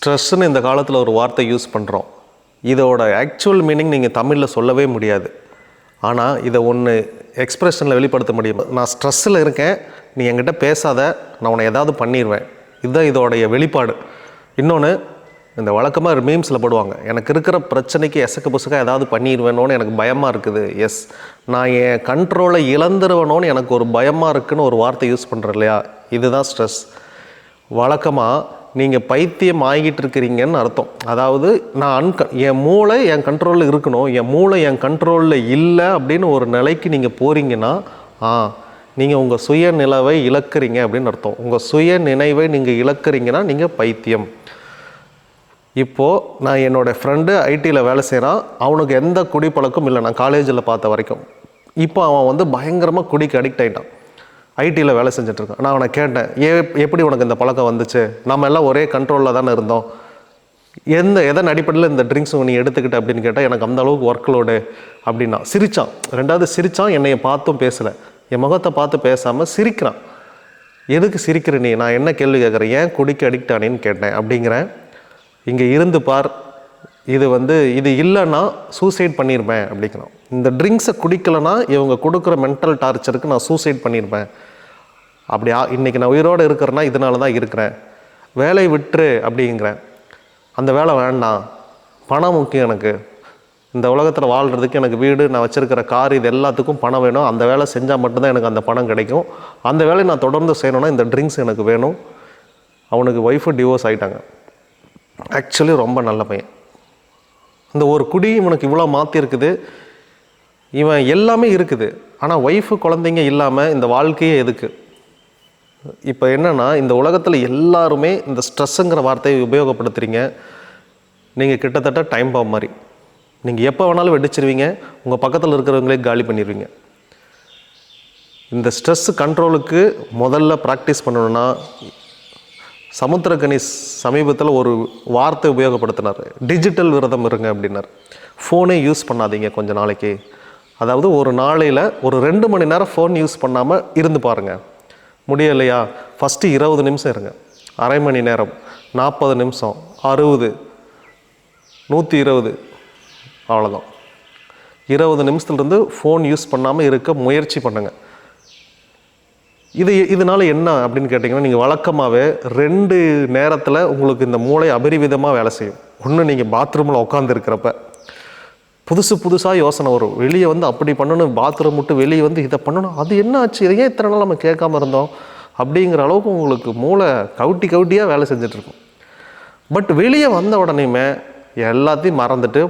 ஸ்ட்ரெஸ்ஸுன்னு இந்த காலத்தில் ஒரு வார்த்தை யூஸ் பண்ணுறோம். இதோட ஆக்சுவல் மீனிங் நீங்கள் தமிழில் சொல்லவே முடியாது. ஆனால் இதை ஒன்று எக்ஸ்ப்ரெஷனில் வெளிப்படுத்த முடியும். நான் ஸ்ட்ரெஸ்ஸில் இருக்கேன், நீ என்கிட்ட பேசாத, நான் உன்னை ஏதாவது பண்ணிடுவேன். இதுதான் இதோடைய வெளிப்பாடு. இன்னொன்று, இந்த வழக்கமாக மீம்ஸில் போடுவாங்க, எனக்கு இருக்கிற பிரச்சனைக்கு எசக்கு புசக்காக ஏதாவது பண்ணிடுவேணும்னு எனக்கு பயமாக இருக்குது. எஸ், நான் என் கண்ட்ரோலை இழந்துருவேணும்னு எனக்கு ஒரு பயமாக இருக்குதுன்னு ஒரு வார்த்தை யூஸ் பண்ணுறேன் இல்லையா? இதுதான் ஸ்ட்ரெஸ். வழக்கமாக நீங்கள் பைத்தியம் ஆகிட்டு இருக்கிறீங்கன்னு அர்த்தம். அதாவது நான் என் மூளை என் கண்ட்ரோலில் இருக்கணும், என் மூளை என் கண்ட்ரோலில் இல்லை அப்படின்னு ஒரு நிலைக்கு நீங்கள் போகிறீங்கன்னா நீங்கள் உங்கள் சுய நிலவை இழக்கிறீங்க அப்படின்னு அர்த்தம். உங்கள் சுய நினைவை நீங்கள் இழக்கிறீங்கன்னா நீங்கள் பைத்தியம். இப்போது நான் என்னோடய ஃப்ரெண்டு ஐடியில் வேலை செய்கிறான். அவனுக்கு எந்த குடிப்பழக்கம் இல்லை, நான் காலேஜில் பார்த்த வரைக்கும். இப்போ அவன் பயங்கரமாக குடிக்கு அடிக்ட் ஆகிட்டான். ஐடியில் வேலை செஞ்சிட்ருக்கான். நான் அவனை கேட்டேன், எப்படி உனக்கு இந்த பழக்கம் வந்துச்சு? நம்ம எல்லாம் ஒரே கண்ட்ரோலில் தானே இருந்தோம், எதன் அடிப்படையில் இந்த ட்ரிங்க்ஸ் நீ எடுத்துக்கிட்ட அப்படின்னு கேட்டால், எனக்கு அந்த அளவுக்கு ஒர்க் லோடு அப்படின்னா. சிரித்தான். ரெண்டாவது சிரித்தான், என்னையை பார்த்தும் பேசலை, என் முகத்தை பார்த்து பேசாமல் சிரிக்கிறான். எதுக்கு சிரிக்கிற நீ? நான் என்ன கேள்வி கேட்குறேன், ஏன் குடிக்க அடிக்ட் ஆனேன்னு கேட்டேன். அப்படிங்கிறேன், இங்கே இருந்து பார், இது இல்லைன்னா சூசைட் பண்ணியிருப்பேன் அப்படிங்கிறோம். இந்த ட்ரிங்க்ஸை குடிக்கலைன்னா இவங்க கொடுக்குற மென்டல் டார்ச்சருக்கு நான் சூசைட் பண்ணியிருப்பேன். அப்படியா, இன்றைக்கி நான் உயிரோடு இருக்கிறேன்னா இதனால தான் இருக்கிறேன். வேலையை விட்டுரு அப்படிங்கிறேன். அந்த வேலை வேண்டாம், பணம் முக்கியம் எனக்கு. இந்த உலகத்தில் வாழ்கிறதுக்கு எனக்கு வீடு, நான் வச்சுருக்கிற கார், இது எல்லாத்துக்கும் பணம் வேணும். அந்த வேலை செஞ்சால் மட்டும்தான் எனக்கு அந்த பணம் கிடைக்கும். அந்த வேலையை நான் தொடர்ந்து செய்யணும்னா இந்த ட்ரிங்க்ஸ் எனக்கு வேணும். அவனுக்கு ஒய்ஃபு டிவோர்ஸ் ஆகிட்டாங்க. ஆக்சுவலி ரொம்ப நல்ல பையன். இந்த ஒரு குடி இவனுக்கு இவ்வளோ மாற்றிருக்குது. இவன் எல்லாமே இருக்குது, ஆனால் ஒய்ஃபு குழந்தைங்க இல்லாமல் இந்த வாழ்க்கையே எதுக்கு? இப்போ என்னென்னா, இந்த உலகத்தில் எல்லாருமே இந்த ஸ்ட்ரெஸ்ஸுங்கிற வார்த்தையை உபயோகப்படுத்துகிறீங்க. நீங்கள் கிட்டத்தட்ட டைம் பாம் மாதிரி. நீங்கள் எப்போ வேணாலும் வெடிச்சிருவீங்க, உங்கள் பக்கத்தில் இருக்கிறவங்களே காலி பண்ணிடுவீங்க. இந்த ஸ்ட்ரெஸ்ஸு கண்ட்ரோலுக்கு முதல்ல ப்ராக்டிஸ் பண்ணணுன்னா, சமுத்திரக்கனி சமீபத்தில் ஒரு வார்த்தை உபயோகப்படுத்தினார், டிஜிட்டல் விரதம் இருங்க அப்படின்னார். ஃபோனே யூஸ் பண்ணாதீங்க கொஞ்சம் நாளைக்கு. அதாவது ஒரு நாளையில் ஒரு 2 மணி நேரம் ஃபோன் யூஸ் பண்ணாமல் இருந்து பாருங்கள். முடியலையா, ஃபஸ்ட்டு 20 நிமிஷம் இருங்க, அரை மணி நேரம், 40 நிமிஷம், 60, 120, அவ்வளோதான். 20 நிமிஷத்துலேருந்து ஃபோன் யூஸ் பண்ணாமல் இருக்க முயற்சி பண்ணுங்கள். இதனால் என்ன அப்படின்னு கேட்டிங்கன்னா, நீங்கள் வழக்கமாகவே 2 நேரத்தில் உங்களுக்கு இந்த மூளை அபரிவிதமாக வேலை செய்யும். ஒன்று, நீங்கள் பாத்ரூமில் உட்காந்துருக்கிறப்ப புதுசாக யோசனை வரும். வெளியே அப்படி பண்ணணும், பாத்ரூம் விட்டு வெளியே இதை பண்ணணும், அது என்ன ஆச்சு, இதையே இத்தனை நாள் நம்ம கேட்காம இருந்தோம் அப்படிங்கிற அளவுக்கு உங்களுக்கு மூளை கவுட்டியாக வேலை செஞ்சிட்ருக்கும். பட் வெளியே வந்த உடனேயுமே எல்லாத்தையும் மறந்துட்டு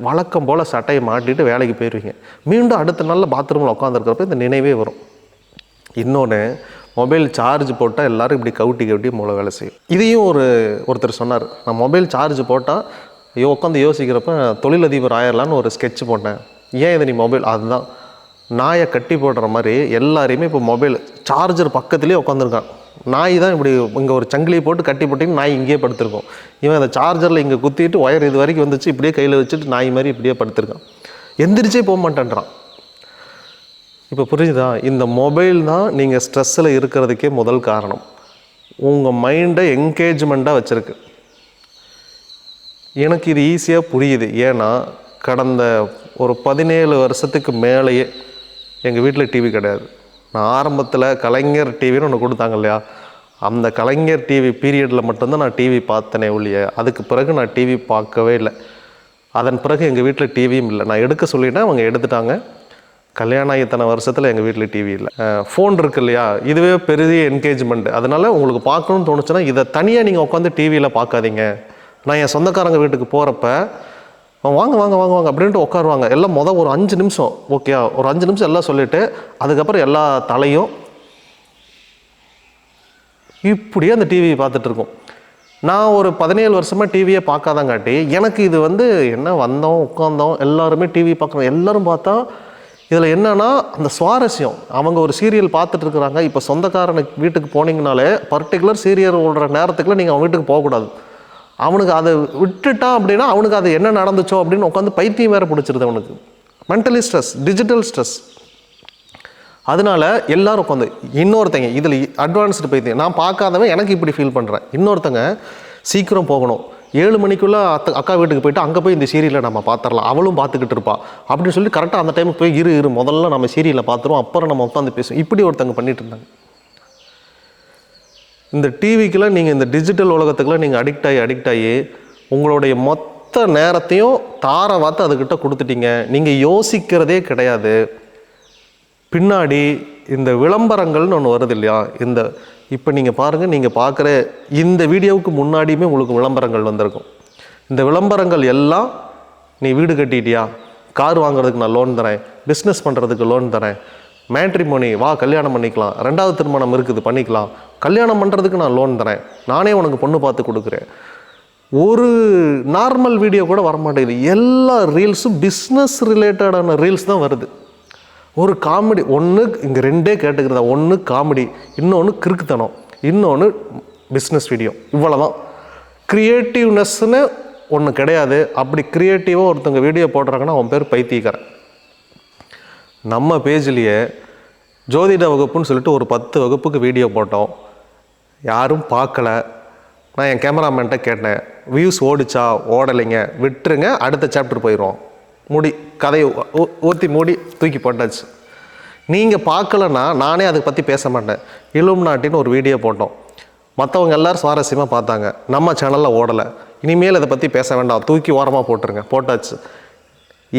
வழக்கம் போல் சட்டையை மாட்டிட்டு வேலைக்கு போயிடுவீங்க. மீண்டும் அடுத்த நாளில் பாத்ரூமில் உட்காந்துருக்கிறப்ப இந்த நினைவே வரும். இன்னொன்று, மொபைல் சார்ஜ் போட்டால் எல்லோரும் இப்படி கவுட்டி மூளை வேலை செய்யும். இதையும் ஒருத்தர் சொன்னார், நான் மொபைல் சார்ஜ் போட்டால் உட்காந்து யோசிக்கிறப்ப தொழிலதிபர் ஆயிரலான்னு ஒரு ஸ்கெட்ச் போட்டேன். ஏன் இது நீ மொபைல், அதுதான் நாயை கட்டி போடுற மாதிரி எல்லாரையுமே இப்போ மொபைல் சார்ஜர் பக்கத்துலேயே உட்காந்துருக்கான். நாய் தான் இப்படி இங்கே ஒரு சங்கிலியை போட்டு கட்டி போட்டின்னு நாய் இங்கேயே படுத்திருக்கோம். இவன் அந்த சார்ஜரில் இங்கே குத்திட்டு ஒயர் இது வரைக்கும் வந்துச்சு, இப்படியே கையில் வச்சுட்டு நாய் மாதிரி இப்படியே படுத்திருக்கான். எந்திரிச்சே போக மாட்டேன்றான். இப்போ புரிஞ்சுதா? இந்த மொபைல் தான் நீங்கள் ஸ்ட்ரெஸ்ஸில் இருக்கிறதுக்கே முதல் காரணம். உங்கள் மைண்டை என்கேஜ்மெண்ட்டாக வச்சுருக்கு. எனக்கு இது ஈஸியாக புரியுது. ஏன்னா கடந்த ஒரு 17 வருஷத்துக்கு மேலேயே எங்கள் வீட்டில் டிவி கிடையாது. நான் ஆரம்பத்தில் கலைஞர் டிவின்னு ஒன்று கொடுத்தாங்க இல்லையா, அந்த கலைஞர் டிவி பீரியடில் மட்டும்தான் நான் டிவி பார்த்தனே ஒழிய, அதுக்கு பிறகு நான் டிவி பார்க்கவே இல்லை. அதன் பிறகு எங்கள் வீட்டில் டிவியும் இல்லை. நான் எடுக்க சொல்லிட்டேன், அவங்க எடுத்துட்டாங்க. கல்யாணம் ஆகி இத்தனை வருஷத்தில் எங்கள் வீட்டில் டிவி இல்லை. ஃபோன் இருக்குது இல்லையா, இதுவே பெரிய என்கேஜ்மெண்ட். அதனால் உங்களுக்கு பார்க்கணுன்னு தோணுச்சுன்னா இதை தனியாக நீங்கள் உட்காந்து டிவியில் பார்க்காதீங்க. நான் என் சொந்தக்காரங்க வீட்டுக்கு போகிறப்ப வாங்க வாங்க வாங்க வாங்க அப்படின்ட்டு உட்காருவாங்க. எல்லாம் ஒரு 5 நிமிஷம், ஓகே, ஒரு 5 நிமிஷம் எல்லாம் சொல்லிவிட்டு அதுக்கப்புறம் எல்லா தலையும் இப்படியே அந்த டிவியை பார்த்துட்ருக்கோம். நான் ஒரு 17 வருஷமாக டிவியை பார்க்காதங்காட்டி எனக்கு இது என்ன வந்தோம் உட்காந்தோம் எல்லாருமே டிவி பார்க்குறோம். எல்லோரும் பார்த்தா இதில் என்னென்னா அந்த சுவாரஸ்யம். அவங்க ஒரு சீரியல் பார்த்துட்டு இருக்கிறாங்க. இப்போ சொந்தக்காரனுக்கு வீட்டுக்கு போனீங்கனாலே பர்டிகுலர் சீரியல் ஓடுற நேரத்துக்குள்ள நீங்கள் அவன் வீட்டுக்கு போகக்கூடாது. அவனுக்கு அதை விட்டுட்டான் அப்படின்னா அவனுக்கு அது என்ன நடந்துச்சோ அப்படின்னு உட்காந்து பைத்தியம் வேறு பிடிச்சிருது அவனுக்கு. Mentally stress, digital stress. அதனால் எல்லோரும் உட்காந்து இன்னொருத்தங்க இதில் அட்வான்ஸ்டு பைத்தியம். நான் பார்க்காதவன் எனக்கு இப்படி ஃபீல் பண்ணுறேன். இன்னொருத்தங்க சீக்கிரம் போகணும், 7 மணிக்குள்ளே அக்கா வீட்டுக்கு போயிட்டு அங்கே போய் இந்த சீரியலை நம்ம பார்த்துடலாம், அவளும் பார்த்துக்கிட்டு இருப்பா அப்படின்னு சொல்லி கரெக்டாக அந்த டைமுக்கு போய் இரு முதல்ல நம்ம சீரியலை பார்த்துருவோம், அப்புறம் நம்ம உட்காந்து பேசுவோம். இப்படி ஒருத்தங்க பண்ணிட்டு இருந்தாங்க. இந்த டிவிக்கெலாம் நீங்கள் இந்த டிஜிட்டல் உலகத்துக்குலாம் நீங்கள் அடிக்ட் ஆகி உங்களுடைய மொத்த நேரத்தையும் தாரை வார்த்து அதுக்கிட்ட கொடுத்துட்டீங்க. நீங்கள் யோசிக்கிறதே கிடையாது. பின்னாடி இந்த விளம்பரங்கள்னு ஒன்று வருது இல்லையா, இந்த இப்போ நீங்கள் பாருங்கள், நீங்கள் பார்க்குற இந்த வீடியோவுக்கு முன்னாடியுமே உங்களுக்கு விளம்பரங்கள் வந்திருக்கும். இந்த விளம்பரங்கள் எல்லாம் நீ வீடு கட்டிட்டியா, கார் வாங்குறதுக்கு நான் லோன் தரேன், பிஸ்னஸ் பண்ணுறதுக்கு லோன் தரேன், மேட்ரிமோனி வா கல்யாணம் பண்ணிக்கலாம், 2வது திருமணம் இருக்குது பண்ணிக்கலாம், கல்யாணம் பண்ணுறதுக்கு நான் லோன் தரேன், நானே உனக்கு பொண்ணு பார்த்து கொடுக்குறேன். ஒரு நார்மல் வீடியோ கூட வரமாட்டேங்குது. எல்லா ரீல்ஸும் பிஸ்னஸ் ரிலேட்டடான ரீல்ஸ் தான் வருது. ஒரு காமெடி ஒன்று, இங்கே 2 கேட்டுக்கிறதா, ஒன்று காமெடி, இன்னொன்று கிறுக்குத்தனம், இன்னொன்று பிஸ்னஸ் வீடியோ. இவ்வளோ தான். க்ரியேட்டிவ்னஸ்ன்னு ஒன்று கிடையாது. அப்படி க்ரியேட்டிவாக ஒருத்தவங்க வீடியோ போடுறாங்கன்னா அவன் பேர் பைத்தியக்காரன். நம்ம பேஜ்லேயே ஜோதிட வகுப்புன்னு சொல்லிட்டு ஒரு 10 வகுப்புக்கு வீடியோ போட்டோம், யாரும் பார்க்கல. நான் என் கேமராமேன்ட்ட கேட்டேன், வியூஸ் ஓடிச்சா? ஓடலைங்க, விட்டுருங்க, அடுத்த சாப்டர் போயிடுவோம், மூடி கதையை ஊற்றி மூடி தூக்கி போட்டாச்சு. நீங்கள் பார்க்கலன்னா நானே அதை பற்றி பேச மாட்டேன். இலுமினாட்டின்னு ஒரு வீடியோ போட்டோம், மற்றவங்க எல்லோரும் சுவாரஸ்யமாக பார்த்தாங்க, நம்ம சேனலில் ஓடலை, இனிமேல் அதை பற்றி பேச வேண்டாம், தூக்கி ஓரமாக போட்டுருங்க, போட்டாச்சு.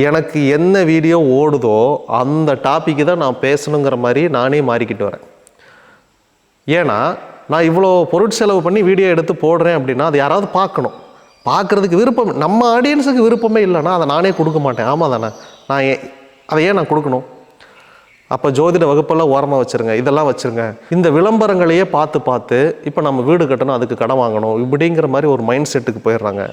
எனக்கு என்ன வீடியோ ஓடுதோ அந்த டாப்பிக்கு தான் நான் பேசணுங்கிற மாதிரி நானே மாறிக்கிட்டு வரேன். ஏன்னா நான் இவ்வளோ பொருட்செலவு பண்ணி வீடியோ எடுத்து போடுறேன் அப்படின்னா அது யாராவது பார்க்கணும். பார்க்குறதுக்கு விருப்பம், நம்ம ஆடியன்ஸுக்கு விருப்பமே இல்லைன்னா அதை நானே கொடுக்க மாட்டேன். ஆமாம் தானே? அதை ஏன் நான் கொடுக்கணும்? அப்போ ஜோதிட வகுப்பெல்லாம் ஓரமாக வச்சுருங்க, இதெல்லாம் வச்சுருங்க. இந்த விளம்பரங்களையே பார்த்து இப்போ நம்ம வீடு கட்டணும், அதுக்கு கடன் வாங்கணும், இப்படிங்கிற மாதிரி ஒரு மைண்ட் செட்டுக்கு போயிடுறாங்க.